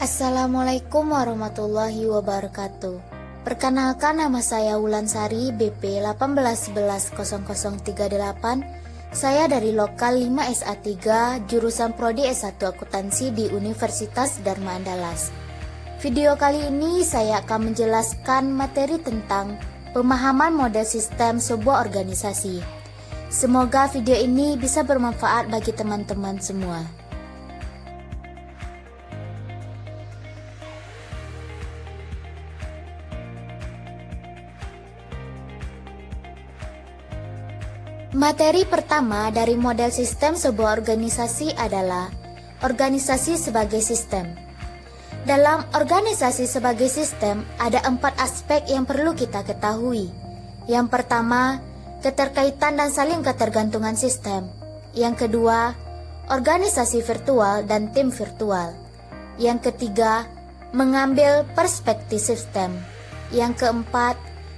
Assalamualaikum warahmatullahi wabarakatuh. Perkenalkan, nama saya Wulansari, BP 1811038. Saya dari Lokal 5 SA3, jurusan Prodi S1 Akuntansi di Universitas Dharma Andalas. Video kali ini saya akan menjelaskan materi tentang pemahaman model sistem sebuah organisasi. Semoga video ini bisa bermanfaat bagi teman-teman semua. Materi pertama dari model sistem sebuah organisasi adalah organisasi sebagai sistem. Dalam organisasi sebagai sistem, ada 4 aspek yang perlu kita ketahui. Yang pertama, keterkaitan dan saling ketergantungan sistem. Yang kedua, organisasi virtual dan tim virtual. Yang ketiga, mengambil perspektif sistem. Yang keempat,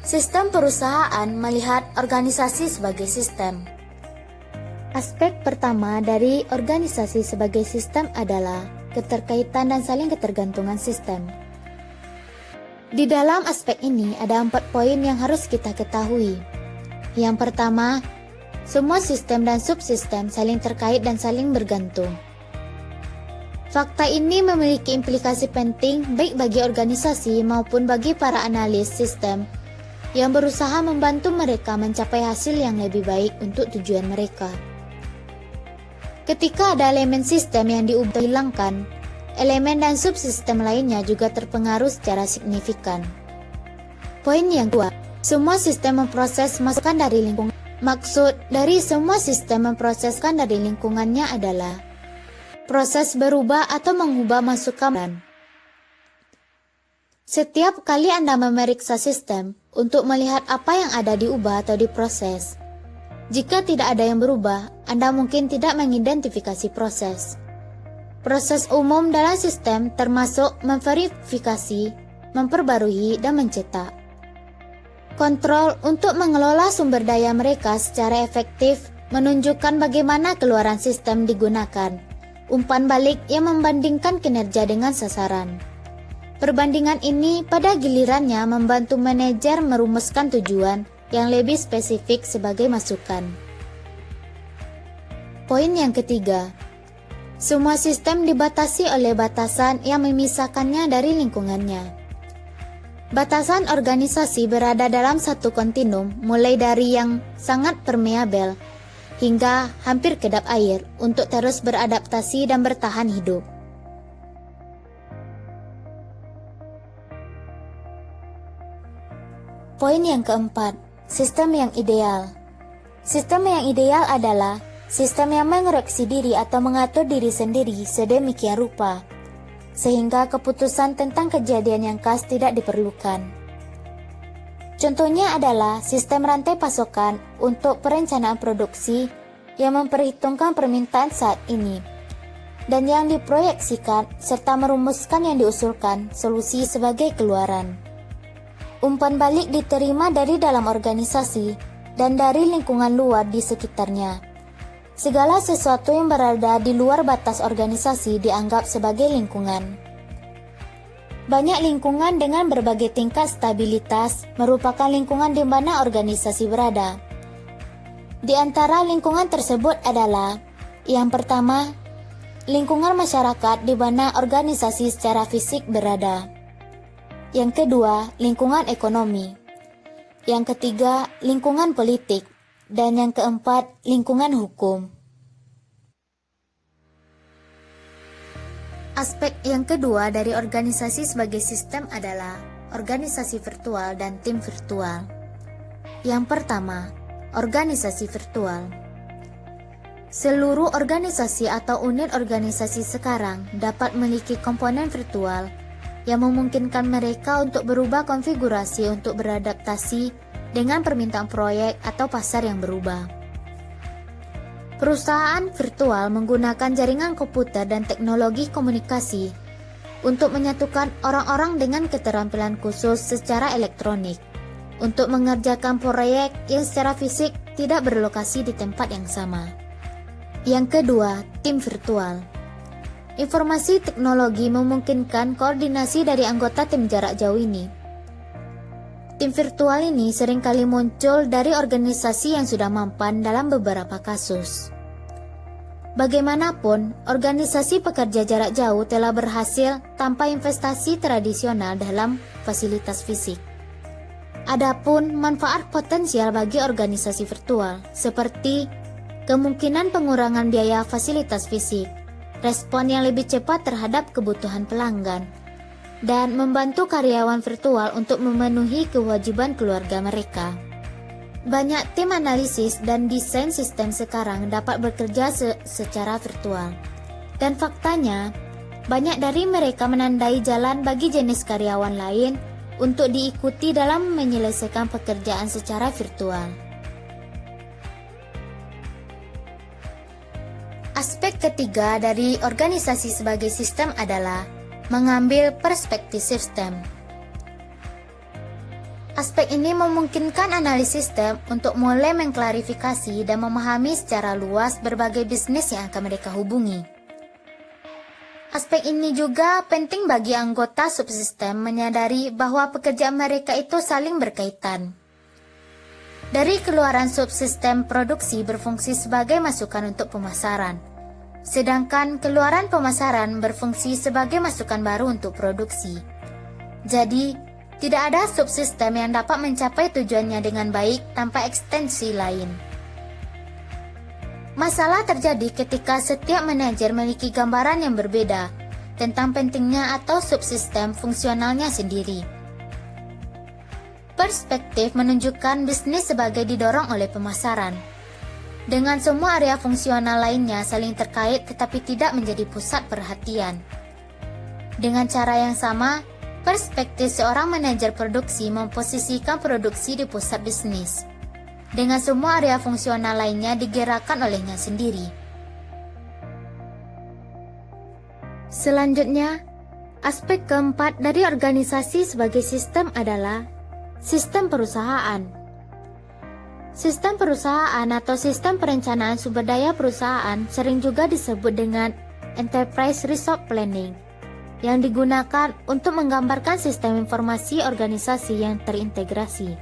sistem perusahaan melihat organisasi sebagai sistem. Aspek pertama dari organisasi sebagai sistem adalah keterkaitan dan saling ketergantungan sistem. Di dalam aspek ini ada 4 poin yang harus kita ketahui. Yang pertama, semua sistem dan subsistem saling terkait dan saling bergantung. Fakta ini memiliki implikasi penting baik bagi organisasi maupun bagi para analis sistem yang berusaha membantu mereka mencapai hasil yang lebih baik untuk tujuan mereka. Ketika ada elemen sistem yang diubah hilangkan, elemen dan subsistem lainnya juga terpengaruh secara signifikan. Poin yang kedua, semua sistem memproses masukan dari lingkungan. Maksud dari semua sistem memproseskan dari lingkungannya adalah proses berubah atau mengubah masukan. Setiap kali Anda memeriksa sistem untuk melihat apa yang ada diubah atau diproses. Jika tidak ada yang berubah, Anda mungkin tidak mengidentifikasi proses. Proses umum dalam sistem termasuk memverifikasi, memperbarui, dan mencetak. Kontrol untuk mengelola sumber daya mereka secara efektif menunjukkan bagaimana keluaran sistem digunakan. Umpan balik yang membandingkan kinerja dengan sasaran. Perbandingan ini pada gilirannya membantu manajer merumuskan tujuan yang lebih spesifik sebagai masukan. Poin yang ketiga, semua sistem dibatasi oleh batasan yang memisahkannya dari lingkungannya. Batasan organisasi berada dalam satu kontinum, mulai dari yang sangat permeabel hingga hampir kedap air untuk terus beradaptasi dan bertahan hidup. Poin yang keempat, sistem yang ideal. Sistem yang ideal adalah sistem yang mengoreksi diri atau mengatur diri sendiri sedemikian rupa, sehingga keputusan tentang kejadian yang khas tidak diperlukan. Contohnya adalah sistem rantai pasokan untuk perencanaan produksi yang memperhitungkan permintaan saat ini, dan yang diproyeksikan serta merumuskan yang diusulkan solusi sebagai keluaran. Umpan balik diterima dari dalam organisasi dan dari lingkungan luar di sekitarnya. Segala sesuatu yang berada di luar batas organisasi dianggap sebagai lingkungan. Banyak lingkungan dengan berbagai tingkat stabilitas merupakan lingkungan di mana organisasi berada. Di antara lingkungan tersebut adalah yang pertama, lingkungan masyarakat di mana organisasi secara fisik berada. Yang kedua, lingkungan ekonomi. Yang ketiga, lingkungan politik. Dan yang keempat, lingkungan hukum. Aspek yang kedua dari organisasi sebagai sistem adalah organisasi virtual dan tim virtual. Yang pertama, organisasi virtual. Seluruh organisasi atau unit organisasi sekarang dapat memiliki komponen virtual yang memungkinkan mereka untuk berubah konfigurasi untuk beradaptasi dengan permintaan proyek atau pasar yang berubah. Perusahaan virtual menggunakan jaringan komputer dan teknologi komunikasi untuk menyatukan orang-orang dengan keterampilan khusus secara elektronik untuk mengerjakan proyek yang secara fisik tidak berlokasi di tempat yang sama. Yang kedua, tim virtual. Informasi teknologi memungkinkan koordinasi dari anggota tim jarak jauh ini. Tim virtual ini seringkali muncul dari organisasi yang sudah mapan dalam beberapa kasus. Bagaimanapun, organisasi pekerja jarak jauh telah berhasil tanpa investasi tradisional dalam fasilitas fisik. Adapun manfaat potensial bagi organisasi virtual, seperti kemungkinan pengurangan biaya fasilitas fisik, respon yang lebih cepat terhadap kebutuhan pelanggan, dan membantu karyawan virtual untuk memenuhi kewajiban keluarga mereka. Banyak tim analisis dan desain sistem sekarang dapat bekerja secara virtual. Dan faktanya, banyak dari mereka menandai jalan bagi jenis karyawan lain untuk diikuti dalam menyelesaikan pekerjaan secara virtual. Aspek ketiga dari organisasi sebagai sistem adalah mengambil perspektif sistem. Aspek ini memungkinkan analis sistem untuk mulai mengklarifikasi dan memahami secara luas berbagai bisnis yang akan mereka hubungi. Aspek ini juga penting bagi anggota subsistem menyadari bahwa pekerjaan mereka itu saling berkaitan. Dari keluaran subsistem produksi berfungsi sebagai masukan untuk pemasaran, sedangkan keluaran pemasaran berfungsi sebagai masukan baru untuk produksi. Jadi, tidak ada subsistem yang dapat mencapai tujuannya dengan baik tanpa ekstensi lain. Masalah terjadi ketika setiap manajer memiliki gambaran yang berbeda tentang pentingnya atau subsistem fungsionalnya sendiri. Perspektif menunjukkan bisnis sebagai didorong oleh pemasaran, dengan semua area fungsional lainnya saling terkait tetapi tidak menjadi pusat perhatian. Dengan cara yang sama, perspektif seorang manajer produksi memposisikan produksi di pusat bisnis, dengan semua area fungsional lainnya digerakkan olehnya sendiri. Selanjutnya, aspek keempat dari organisasi sebagai sistem adalah sistem perusahaan. Sistem perusahaan atau sistem perencanaan sumber daya perusahaan sering juga disebut dengan Enterprise Resource Planning, yang digunakan untuk menggambarkan sistem informasi organisasi yang terintegrasi.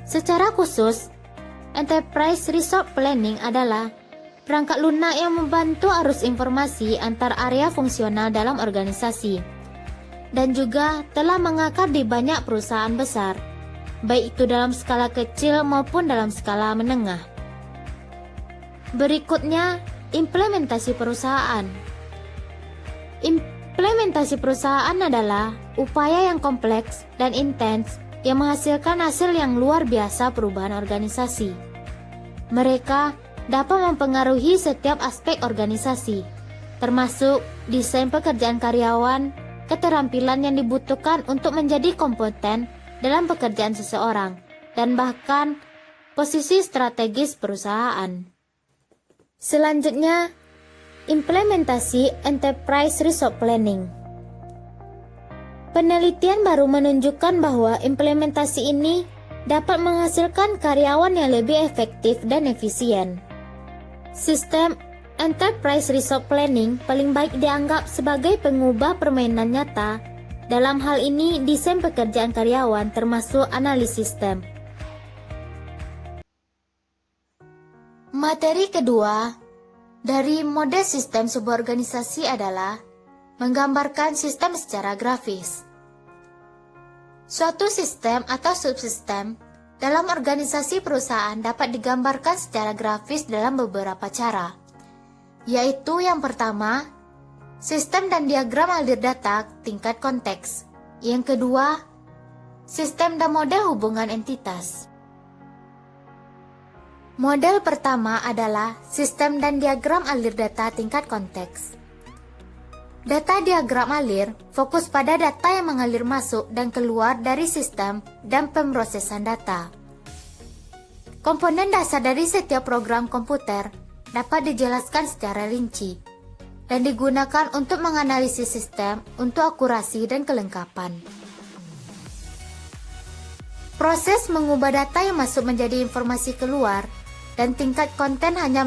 Secara khusus, Enterprise Resource Planning adalah perangkat lunak yang membantu arus informasi antar area fungsional dalam organisasi, dan juga telah mengakar di banyak perusahaan besar, baik itu dalam skala kecil maupun dalam skala menengah. Berikutnya, implementasi perusahaan. Implementasi perusahaan adalah upaya yang kompleks dan intens yang menghasilkan hasil yang luar biasa perubahan organisasi. Mereka dapat mempengaruhi setiap aspek organisasi, termasuk desain pekerjaan karyawan, keterampilan yang dibutuhkan untuk menjadi kompeten dalam pekerjaan seseorang, dan bahkan posisi strategis perusahaan. Selanjutnya, implementasi Enterprise Resource Planning. Penelitian baru menunjukkan bahwa implementasi ini dapat menghasilkan karyawan yang lebih efektif dan efisien. Sistem Enterprise Resource Planning paling baik dianggap sebagai pengubah permainan nyata. Dalam hal ini, desain pekerjaan karyawan termasuk analisis sistem. Materi kedua dari model sistem sebuah organisasi adalah menggambarkan sistem secara grafis. Suatu sistem atau subsistem dalam organisasi perusahaan dapat digambarkan secara grafis dalam beberapa cara, yaitu yang pertama, sistem dan diagram alir data tingkat konteks. Yang kedua, sistem dan model hubungan entitas. Model pertama adalah sistem dan diagram alir data tingkat konteks. Data diagram alir fokus pada data yang mengalir masuk dan keluar dari sistem dan pemrosesan data. Komponen dasar dari setiap program komputer dapat dijelaskan secara rinci dan digunakan untuk menganalisis sistem untuk akurasi dan kelengkapan. Proses mengubah data yang masuk menjadi informasi keluar dan tingkat konten hanya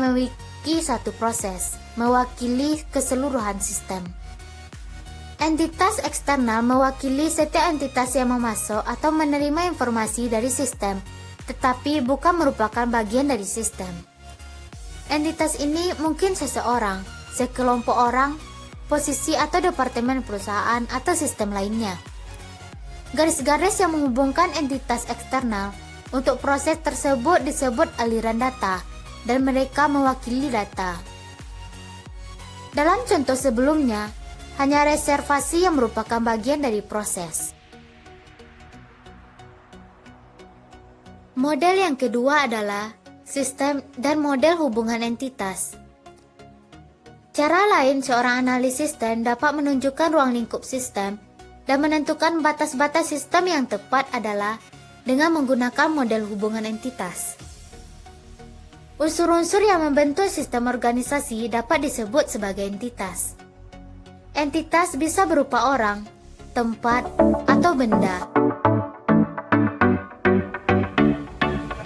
memasuki satu proses, mewakili keseluruhan sistem. Entitas eksternal mewakili setiap entitas yang memasuk atau menerima informasi dari sistem, tetapi bukan merupakan bagian dari sistem. Entitas ini mungkin seseorang, sekelompok orang, posisi atau departemen perusahaan atau sistem lainnya. Garis-garis yang menghubungkan entitas eksternal untuk proses tersebut disebut aliran data, dan mereka mewakili data. Dalam contoh sebelumnya, hanya reservasi yang merupakan bagian dari proses. Model yang kedua adalah sistem dan model hubungan entitas. Cara lain seorang analis sistem dapat menunjukkan ruang lingkup sistem dan menentukan batas-batas sistem yang tepat adalah dengan menggunakan model hubungan entitas. Unsur-unsur yang membentuk sistem organisasi dapat disebut sebagai entitas. Entitas bisa berupa orang, tempat, atau benda.